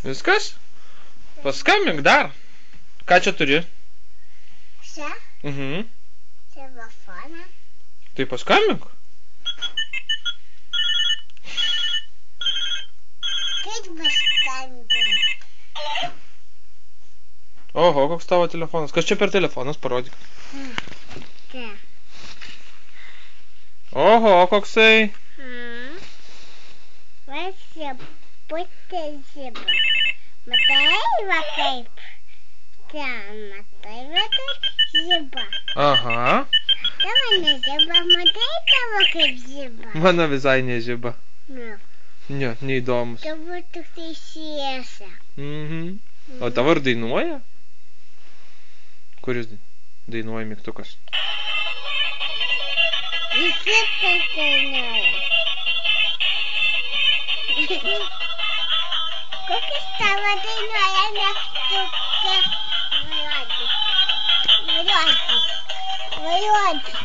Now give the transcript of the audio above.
Viskas? Paskambink dar. Ką čia turi? Čia? Telefoną. Tai paskambink. Kaip paskambink? Oho, koks tavo telefonas. Kas čia per telefonas, parodyk. Čia. Oho, koksai. Va šeputė žiba. Matai va kaip? Ten, matai va kaip žiba. Aha. Tavo nežiba, matai tavo kaip žiba. Mano visai nežiba. Nu, Ne, neįdomus. tavo tik tai šviesa. O tavo ir dainuoja? Kuris dainuoja mygtukas? Visi taip dainuoja. Kokias tavo dainuoja mygtukas? Vajuodis.